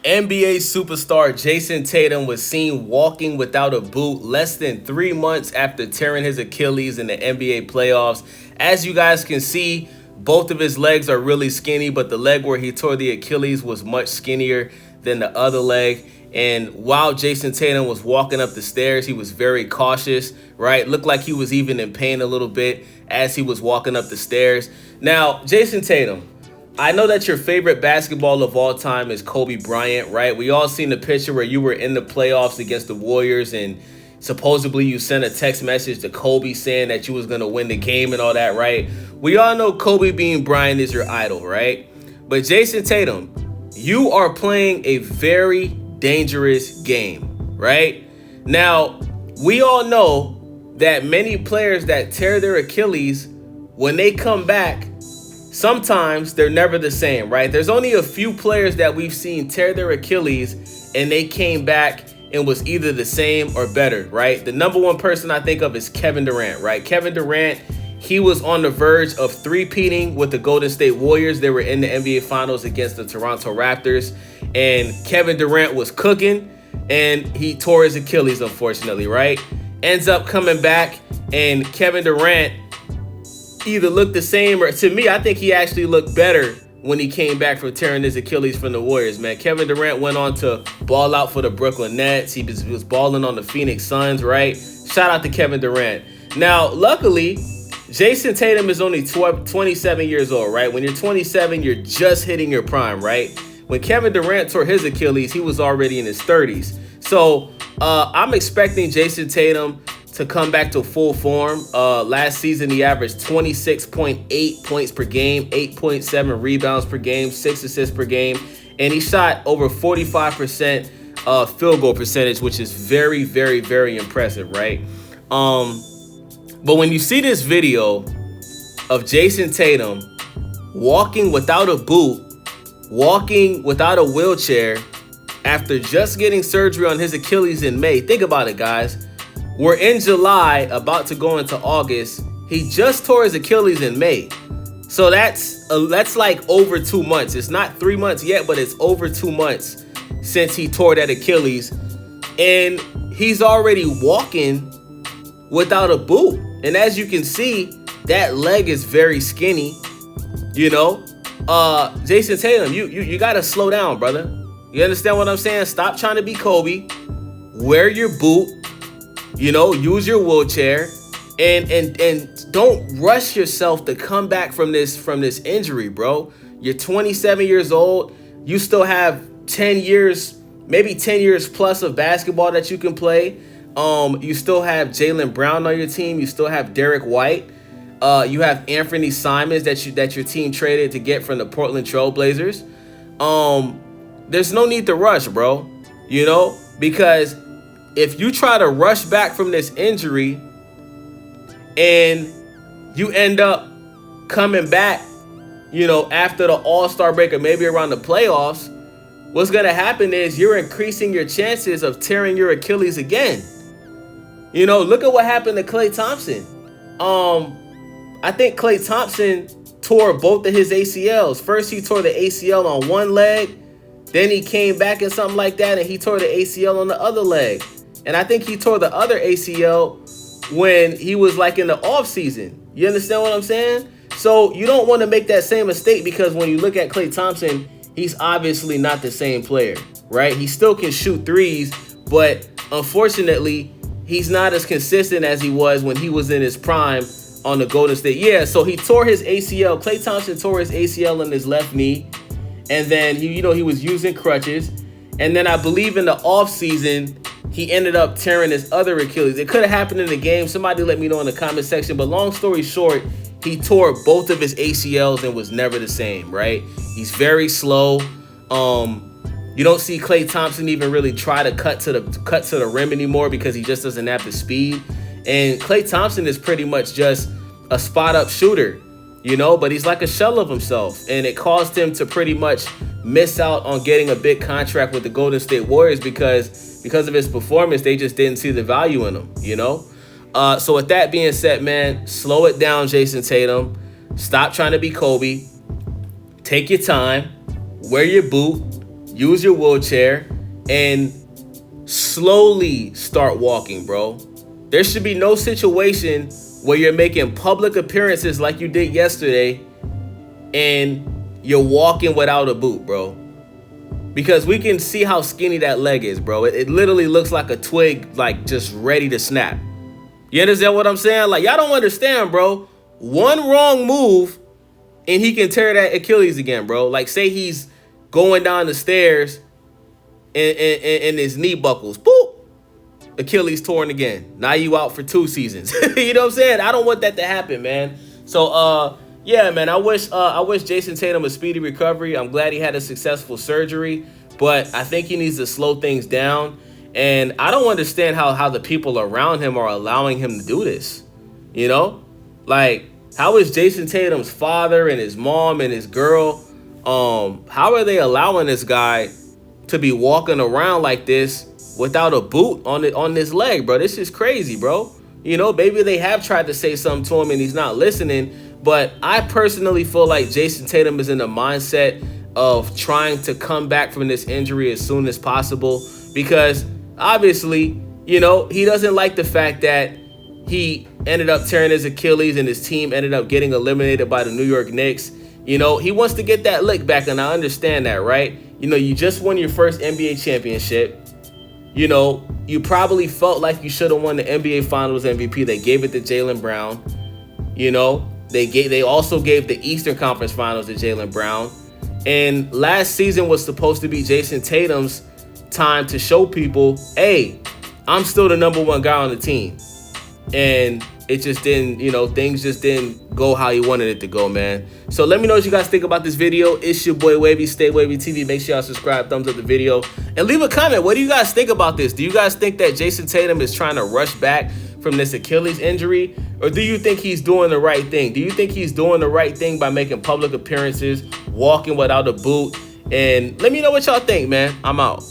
NBA superstar Jayson Tatum was seen walking without a boot less than 3 months after tearing his Achilles in the NBA playoffs. As you guys can see, both of his legs are really skinny, but the leg where he tore the Achilles was much skinnier than the other leg. And while Jayson Tatum was walking up the stairs, he was very cautious, right? Looked like he was even in pain a little bit as he was walking up the stairs. Now, Jayson Tatum, I know that your favorite basketball of all time is Kobe Bryant, right? We all seen the picture where you were in the playoffs against the Warriors and supposedly you sent a text message to Kobe saying that you was going to win the game and all that, right? We all know Kobe being Bryant is your idol, right? But Jayson Tatum, you are playing a very dangerous game, right? Now, we all know that many players that tear their Achilles, when they come back, sometimes they're never the same, right? There's only a few players that we've seen tear their Achilles and they came back and was either the same or better, right? The number one person I think of is Kevin Durant, right? Kevin Durant, he was on the verge of three-peating with the Golden State Warriors. They were in the NBA Finals against the Toronto Raptors, and Kevin Durant was cooking, and he tore his Achilles, unfortunately, right? Ends up coming back, and Kevin Durant either looked the same or, to me, I think he actually looked better when he came back from tearing his Achilles from the Warriors, man. Kevin Durant went on to ball out for the Brooklyn Nets. He was balling on the Phoenix Suns, right? Shout out to Kevin Durant. Now, luckily, Jayson Tatum is only 27 years old, right? When you're 27, you're just hitting your prime, right? When Kevin Durant tore his Achilles, he was already in his 30s. So I'm expecting Jayson Tatum to come back to full form. Last season, he averaged 26.8 points per game, 8.7 rebounds per game, 6 assists per game, and he shot over 45% field goal percentage, which is very, very, very impressive, right? But when you see this video of Jayson Tatum walking without a boot, walking without a wheelchair after just getting surgery on his Achilles in May, think about it, guys. We're in July, about to go into August. He just tore his Achilles in May. So that's like over 2 months. It's not 3 months yet, but it's over 2 months since he tore that Achilles. And he's already walking without a boot. And as you can see, that leg is very skinny, you know. Jayson Tatum, you got to slow down, brother. You understand what I'm saying? Stop trying to be Kobe. Wear your boot. You know, use your wheelchair, and don't rush yourself to come back from this injury, bro. You're 27 years old. You still have 10 years, maybe 10 years plus of basketball that you can play. You still have Jaylen Brown on your team. You still have Derek White. You have Anthony Simons that your team traded to get from the Portland Trail Blazers. There's no need to rush, bro. You know, because if you try to rush back from this injury and you end up coming back, you know, after the All-Star break or maybe around the playoffs, what's going to happen is you're increasing your chances of tearing your Achilles again. You know, look at what happened to Klay Thompson. I think Klay Thompson tore both of his ACLs. First, he tore the ACL on one leg. Then he came back and something like that, and he tore the ACL on the other leg. And I think he tore the other ACL when he was like in the off season. You understand what I'm saying? So you don't want to make that same mistake, because when you look at Klay Thompson, he's obviously not the same player, right? He still can shoot threes, but unfortunately, he's not as consistent as he was when he was in his prime on the Golden State. Yeah, so he tore his ACL. Klay Thompson tore his ACL in his left knee, and then he was using crutches. And then I believe in the off season, he ended up tearing his other Achilles. It could have happened in the game. Somebody let me know in the comment section. But long story short, he tore both of his ACLs and was never the same, right? He's very slow. You don't see Klay Thompson even really try to cut to the rim anymore because he just doesn't have the speed. And Klay Thompson is pretty much just a spot-up shooter, you know, but he's like a shell of himself. And it caused him to pretty much miss out on getting a big contract with the Golden State Warriors because of his performance. They just didn't see the value in him, you know. So with that being said, man, slow it down, Jayson Tatum. Stop trying to be Kobe. Take your time. Wear your boot. use your wheelchair, and slowly start walking, bro. There should be no situation where you're making public appearances like you did yesterday and you're walking without a boot, bro. Because we can see how skinny that leg is, bro. It literally looks like a twig, like just ready to snap. You understand what I'm saying? Like, y'all don't understand, bro. One wrong move and he can tear that Achilles again, bro. Like, say he's going down the stairs and his knee buckles. Boop! Achilles torn again. Now you out for 2 seasons. You know what I'm saying? I don't want that to happen, man. So, yeah, man, I wish Jayson Tatum a speedy recovery. I'm glad he had a successful surgery, but I think he needs to slow things down. And I don't understand how the people around him are allowing him to do this. You know? Like, how is Jayson Tatum's father and his mom and his girl, how are they allowing this guy to be walking around like this without a boot on this leg, bro? This is crazy, bro. You know, maybe they have tried to say something to him and he's not listening. But I personally feel like Jayson Tatum is in the mindset of trying to come back from this injury as soon as possible, because obviously, you know, he doesn't like the fact that he ended up tearing his Achilles and his team ended up getting eliminated by the New York Knicks. You know, he wants to get that lick back, and I understand that, right? You know, you just won your first NBA championship. You know, you probably felt like you should have won the NBA Finals MVP. They gave it to Jaylen Brown. You know, they also gave the Eastern Conference Finals to Jaylen Brown. And last season was supposed to be Jayson Tatum's time to show people, hey, I'm still the #1 guy on the team. And it just didn't, you know, things just didn't go how he wanted it to go, man. So let me know what you guys think about this video. It's your boy Wavy, Stay Wavy TV. Make sure y'all subscribe, thumbs up the video, and leave a comment. What do you guys think about this? Do you guys think that Jayson Tatum is trying to rush back from this Achilles injury? Or do you think he's doing the right thing? Do you think he's doing the right thing by making public appearances, walking without a boot? And let me know what y'all think, man. I'm out.